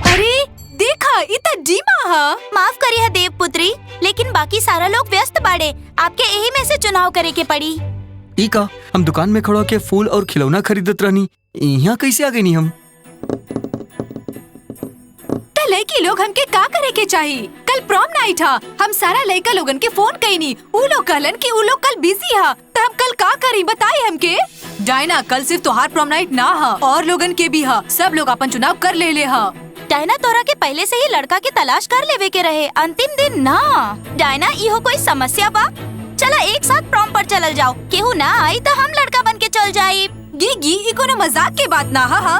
अरे देखा, इतना डीमा हा। माफ करिए देव पुत्री, लेकिन बाकी सारा लोग व्यस्त बाड़े। आपके यही में से चुनाव करे के पड़ी। टीका, हम दुकान में खड़ा के फूल और खिलौना खरीदत रहनी, यहाँ कैसे आ गई नी हम? लड़की लोग हमके का करे के चाहिए? कल प्रॉम नाइट हा, हम सारा लड़का लोगन के फोन कईनी। उ लोग कहलन कि उ लोग कल बिजी हा, तो हम कल का करी बताई हमके? डायना, कल सिर्फ तोहार प्रॉम नाइट ना हा, और लोगन के भी हा। सब लोग अपन चुनाव कर ले हा। डायना, तोरा के पहले से ही लड़का के तलाश कर लेवे के रहे, अंतिम दिन ना। डायना, इहो कोई समस्या बा? चला एक साथ प्रॉम पर चलल जाओ। केहू ना आई तो हम लड़का बन के चल जाये। गी ई कोनो मजाक के बात ना हा।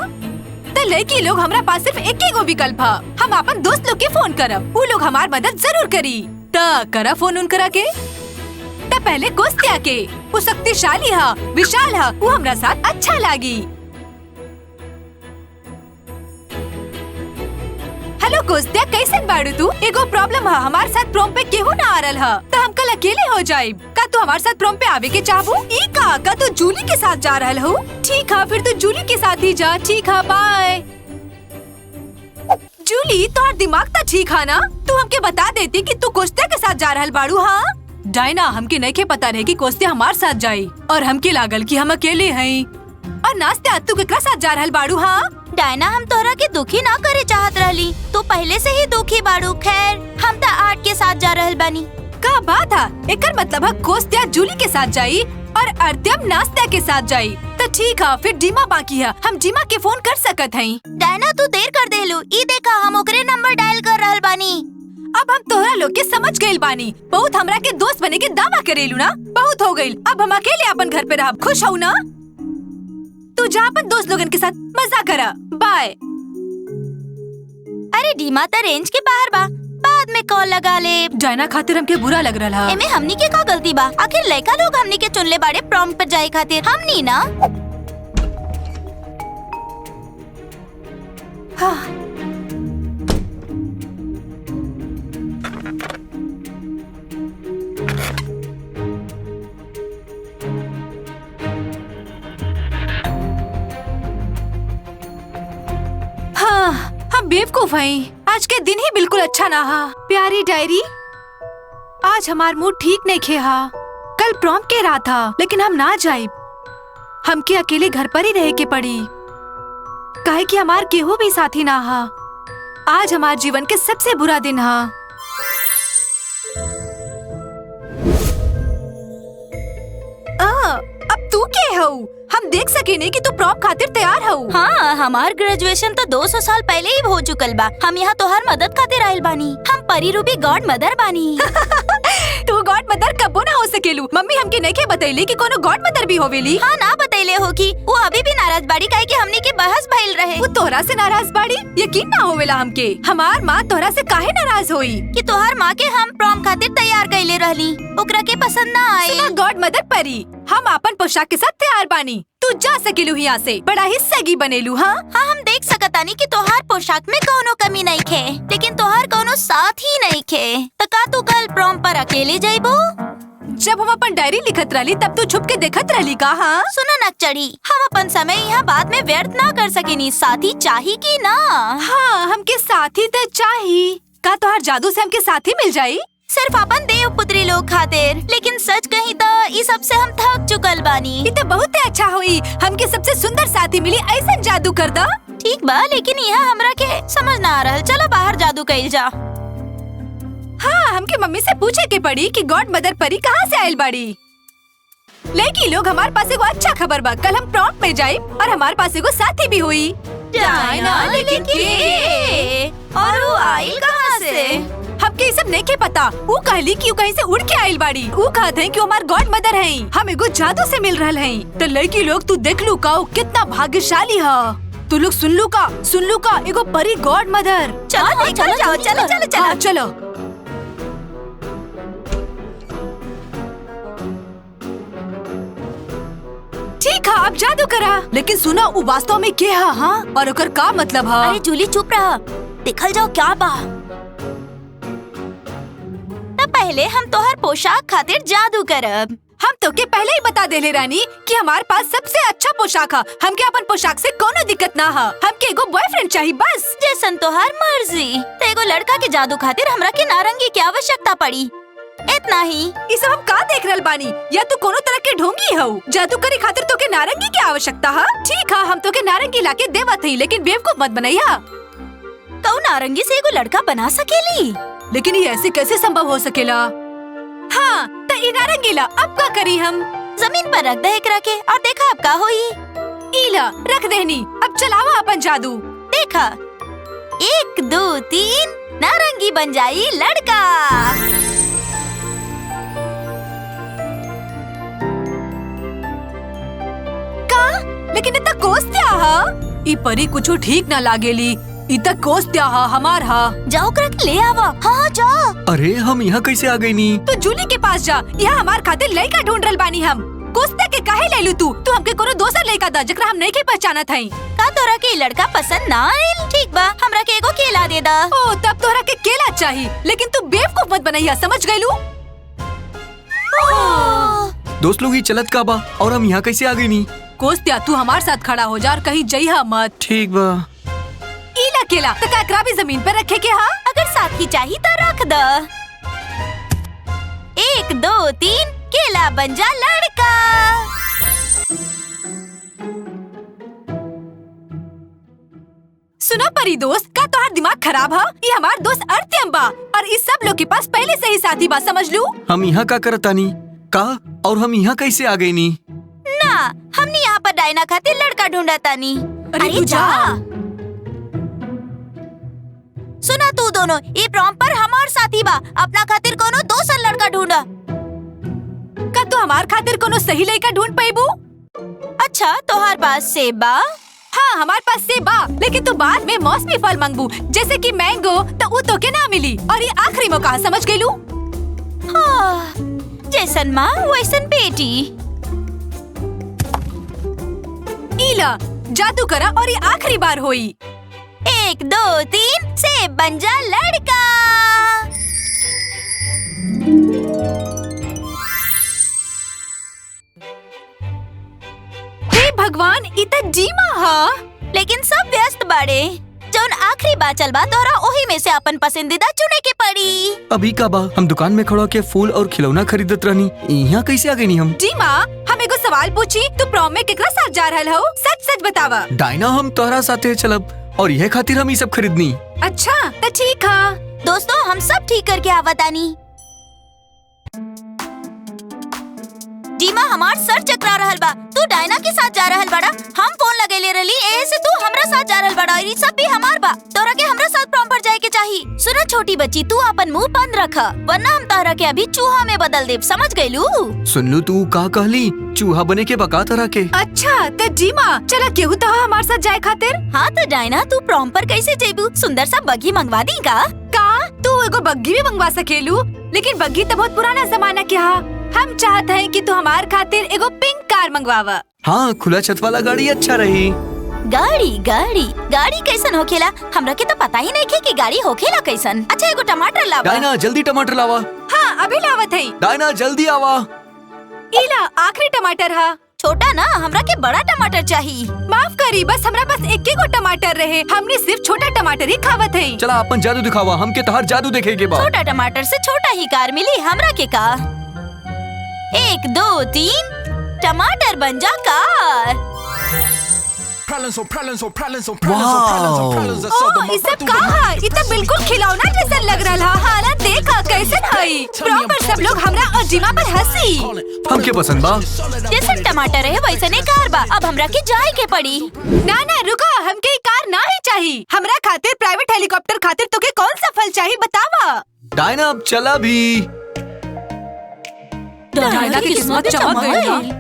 तो लड़की लोग हमरा पास सिर्फ एक ही गो विकल्प हा। हम अपन दोस्त लोग के फोन करब, उ लोग हमार मदद जरूर करी। त करा फोन उन करा के। त पहले कोस्तिया के, वो शक्तिशाली हा, विशाल हा, वो हमरा साथ अच्छा लागी। हेलो कोस्तिया, कैसन बाड़ू तू? एगो प्रॉब्लम हा, हमार साथ प्रोम पे केहू ना आ रहल हा, तो हम कल अकेले हो जाइब। का तू हमार साथ प्रोम पे आवे के चाहबू? ई का तू जूली के साथ जा रहल हो? ठीक है, फिर तू जूली के साथ ही जा। ठीक है, बाय। जूली, तोहर दिमाग तो ठीक है ना? तू हमके बता देती कि तू कोस्तिया के साथ जा रहल बाड़ू। हाँ डायना, हमके नहीं के पता रहे कि कोस्तिया हमार साथ जाई, और हमके लागल कि हम अकेले हैं। और नास्तिया, तू केकरा साथ जा रहल बाड़ू? हाँ डायना, हम तोहरा के दुखी ना करे चाहत रहली, तू पहले से ही दुखी बाड़ू। खैर, हम तो आर्ट के साथ जा रहल बानी। का बात है? एकर मतलब है कोस्तिया जूली के साथ जाई और अर्त्यम नास्तिया के साथ जाई। तो ठीक है, फिर डीमा बाकी है, हम डीमा के फोन कर सकत हई। डायना, तू देर कर देलू। ई देखा, हम ओकरे नंबर डायल कर रहल बानी। अब हम तोहरा लोग के समझ गइल बानी। बहुत हमरा के दोस्त बने के दावा करेलू ना? बहुत हो गइल, अब हम अकेले अपन घर पे रहब। खुश हो ना? तू जा अपन दोस्त लोगन के साथ मजा करा। बाय। अरे डीमा तो रेंज के बाहर बा, बाद में कॉल लगा ले। डायना खातिर हमके बुरा लग रहा। एमे हमनी के का गलती बा? आखिर लड़का लोग हमनी के चुनले बाड़े प्रॉम पर जाए खातिर, हमनी ना। हाँ। हम बेवकूफ हैं। आज के दिन ही बिल्कुल अच्छा ना हा। प्यारी डायरी, आज हमार मूड ठीक नहीं खे हा। कल प्रॉम के रात था, लेकिन हम ना जाइब। हमके अकेले घर पर ही रहे के पड़ी, काहे कि हमार केहू भी साथी ना हा। आज हमार जीवन के सबसे बुरा दिन हा। अब तू के हो? हम देख सके नहीं कि तू प्रॉम खातिर तैयार हो। हाँ, हमार ग्रेजुएशन तो 200 साल पहले ही हो चुकल बा। हम यहाँ तोहार मदद खातिर आयल बानी। हम परी रूपी गॉड मदर बानी। तू गॉड मदर कबो ना हो सकेलू। मम्मी हमके नहीं के बतैली कि कोनो गॉड मदर भी होवेली। हाँ, ना बतैले हो कि वो अभी भी नाराज बाड़ी, काहे कि हमनी के बहस भइल रहे। वो तोहरा से नाराज बाड़ी? यकीन ना होवेला हमके। हमार माँ तोहरा से काहे नाराज होई? कि तोहार माँ के हम प्रॉम खातिर तैयार कइले रहली, ओकरा के पसंद ना आए। सुना गॉड मदर परी, हम अपन पोशाक के साथ तैयार बानी। तू जा सकेलू यहाँ से, बड़ा ही सगी बनेलू। हाँ हाँ, हम देख सकतानी कि तोहार पोशाक में कोनो कमी नहीं खे, लेकिन तोहार कोनो साथ ही नहीं खे। तो का तू कल प्रॉम पर अकेले जाइबो? जब हम अपन डायरी लिखत रहली तब तू छुप के देखत रहली का? हाँ सुना नक्चड़ी, हम अपन समय यहाँ बाद में व्यर्थ ना कर सकेनी। साथी चाही की ना? हाँ, हमके साथी तो चाही। का तोहार जादू से हमके साथी मिल जाई? सिर्फ अपन देव पुत्री लोग खातिर। लेकिन सच कहीं तो इस सब से हम थक चुकल बानी। ये तो बहुत ही अच्छा हुई, हमके सबसे सुंदर साथी मिली। ऐसा जादू कर दा। ठीक बा, लेकिन यहाँ हमरा के समझ ना आ रहल। चलो बाहर जादू कइल जा। हाँ, हमके मम्मी से पूछे के पड़ी कि गॉड मदर परी कहाँ से आयल बाड़ी। लड़की लोग, हमारे पास एगो अच्छा खबर बा। कल हम प्रॉम में जाए और हमारे पास एगो साथी भी हुई। डायना, लेकिन के? और वो आइल कहाँ से? हमके सब नहीं के पता। वो कहली कि वो कहीं से उड़ के आइल बाड़ी। वो कहते हैं कि वो हमार गॉड मदर हैं। हम एगो जादू से मिल रहल हैं। तो लड़की लोग, तू देख लू का कितना भाग्यशाली है। तू लोग सुन लू का एगो परी गॉड मदर। चलो चलो जाओ, चलो चलो चलो हाँ, चलो। ठीक है, अब जादू करा। लेकिन सुना, वो वास्तव में क्या है? हाँ, और ओकर का मतलब है? अरे जूली, चुप रहा, देखल जाओ क्या बा। पहले हम तोहर पोशाक खातिर जादू करब। हम तो के पहले ही बता देले रानी कि हमारे पास सबसे अच्छा पोशाक है। हमके अपन पोशाक से कोनो दिक्कत ना है। हमके एगो बॉयफ्रेंड चाहिए बस। जैसन तोहार मर्जी। तो एगो लड़का के जादू खातिर हमरा के नारंगी की आवश्यकता पड़ी, इतना ही। ये सब हम का देख रहल बानी? या तू कोनो तरह के ढोंगी हो? जादू करे खातिर तो के नारंगी की आवश्यकता है? ठीक है, हम तो के नारंगी लाके देवत ही, लेकिन बेवकूफ मत बनैया। तो नारंगी से एगो लड़का बना सकेली? लेकिन ये ऐसे कैसे संभव हो सकेला? हाँ, तो ये नारंगी ला अब का करी हम? जमीन पर रख दे एकरा के और देखा अब का होई। इला रख देनी, अब चलावा अपन जादू। देखा 1 2 3 नारंगी बन जाई लड़का। लेकिन इतना कोस क्या हा? ई परी कुछो ठीक ना लागेली। इतना कोस क्या हा हमार हा? जाओ ओकरा के ले आवा। हाँ जा। अरे हम यहाँ कैसे आ गई नी? तू जूली के पास जा, यहाँ हमार खातिर लड़का ढूंढ रहल बानी हम। कोस्ते के काहे ले लू तू हमके कोनो दोसर लड़का दा जकरा हम नहीं के पहचानत हई। का तोरा के लड़का पसंद ना आइल? ठीक बा, हमरा के एगो केला दे दा। ओ तब तोरा के केला चाहिए, लेकिन तू बेवकूफ मत बनैया, समझ गइलू? दोस्त लोग ही चलत का बा और हम यहाँ कैसे आ गई नी? कोस्तिया तू हमारे साथ खड़ा हो जा और कहीं जइहा मत। ठीक बा। इला केला तो काकरा भी जमीन पे रखे के हा? अगर साथी चाहिए तो रख द। 1 2 3 केला बन जा लड़का। सुनो परी दोस्त, का तोहार दिमाग खराब है? ये हमार दोस्त अर्त्यम बा और इस सब लोग के पास पहले से ही साथी बा, समझ लू? हम यहाँ का करतानी का और हम यहाँ कैसे आ गई नी? ना, हमने यहाँ पर डायना खातिर लड़का ढूंढा तानी। अरे तू जा। सुना तू दोनों, ये प्रॉम पर हमार साथी बा, अपना खातिर कोनो दोसर लड़का ढूंढा। का तू हमार खातिर कोनो सही लड़का ढूंढ पाइबू? अच्छा, तोहार पास सेब बा? हाँ, हमारे पास सेब बा, लेकिन तू बाद में मौसमी फल मांगबू जैसे कि मैंगो, तो वो तो के ना मिली और ये आखिरी मौका, समझ गइलू? हाँ, जैसन माँ वैसन बेटी। इला जादू करा और ये आखिरी बार होई। 1 2 3 सेब बन जा लड़का। हे भगवान, इतना जीमा हा? लेकिन सब व्यस्त बाड़े। जौन आखिरी बाचल बा तोरा ओही में से अपन पसंदीदा चुने के पड़ी। अभी का बा? हम दुकान में खड़ा के फूल और खिलौना खरीदत रहनी, यहाँ कैसे आ गई नी हम? जी माँ, हम एगो सवाल पूछी, तू प्रॉम में केकरा साथ जा रहल हो? सच सच बतावा। डायना, हम तोहरा साथे चलब और यह खातिर हम ये सब खरीदनी। अच्छा तो ठीक है। दोस्तों, हम सब ठीक करके आवतानी। जीमा, हमार सर चकरा रहल बा। तू डायना के साथ जा रहल बड़ा, हम फोन लगेले रहली, एहे से तू हमरा साथ जा रहल बड़ा और ये सब भी हमार बा। तोरा के हमरा साथ प्रॉम पर जाए के चाहिए। सुना छोटी बच्ची, तू अपन मुंह बंद रख, वरना हम तोरा के अभी चूहा में बदल देब, समझ गइलू? सुन लू, तू का कहली? चूहा बने के बका तरह के? अच्छा तो जी माँ, चला केहू तो हमारे साथ जाए खातिर। हाँ तो डायना, तू प्रॉम पर कैसे जेबू? सुंदर सा बग्घी मंगवा दी का? तू एगो बग्घी भी मंगवा सकेलू, लेकिन बग्घी तो बहुत पुराना जमाना के हा। हम चाहते हैं कि तू हमार खातिर एगो पिंक कार मंगवावा। हाँ, खुला छत वाला गाड़ी अच्छा रही। गाड़ी कैसन होखेला? हमरा के तो पता ही नहीं कि गाड़ी होखेला कैसन। अच्छा, एगो टमाटर लावा। डायना, जल्दी टमाटर लावा। हाँ, अभी लावत है। डायना, जल्दी आवा। इला आखिरी टमाटर हा। छोटा ना, हमरा के बड़ा टमाटर चाहिए। माफ करी, बस हमरा पास एक ही गो टमाटर रहे, हमने सिर्फ छोटा टमाटर ही खावत है। चला अपन जादू दिखावा, हमके तहार जादू देखे के बाद। छोटा टमाटर से छोटा ही कार मिली, हमरा के का? 1 2 3 टमाटर बन जा कार। ओह, इस सब का है? ये तो बिल्कुल खिलौना जैसा लग रहा है। हालात देखा कैसन है। प्रॉम पर सब लोग हमरा और जीमा पर हंसी। हमके पसंद बा। जैसन टमाटर है वैसने कार बा। अब हमरा के जाए के पड़ी। ना ना रुको, हमके कार ना ही चाहिए। हमरा खातिर प्राइवेट हेलीकॉप्टर खातिर तो के कौन सा फल चाहिए बतावा। डायना, अब चला भी। डायना की किस्मत चमक गई ना।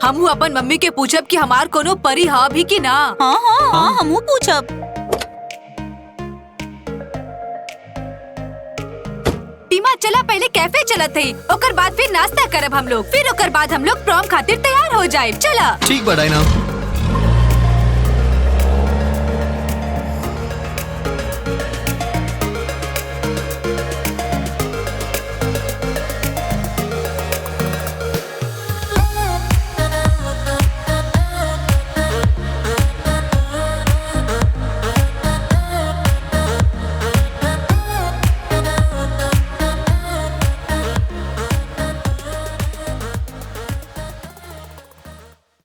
हम अपन मम्मी के पूछब कि हमार कोनो परी हा भी कि ना। हाँ, हमहू पूछब। टीमा, चला पहले कैफे चलत है, ओकर बाद फिर नाश्ता करब हम लोग, फिर ओकर बाद हम लोग प्रॉम खातिर तैयार हो जाए। चला। ठीक बा डायना।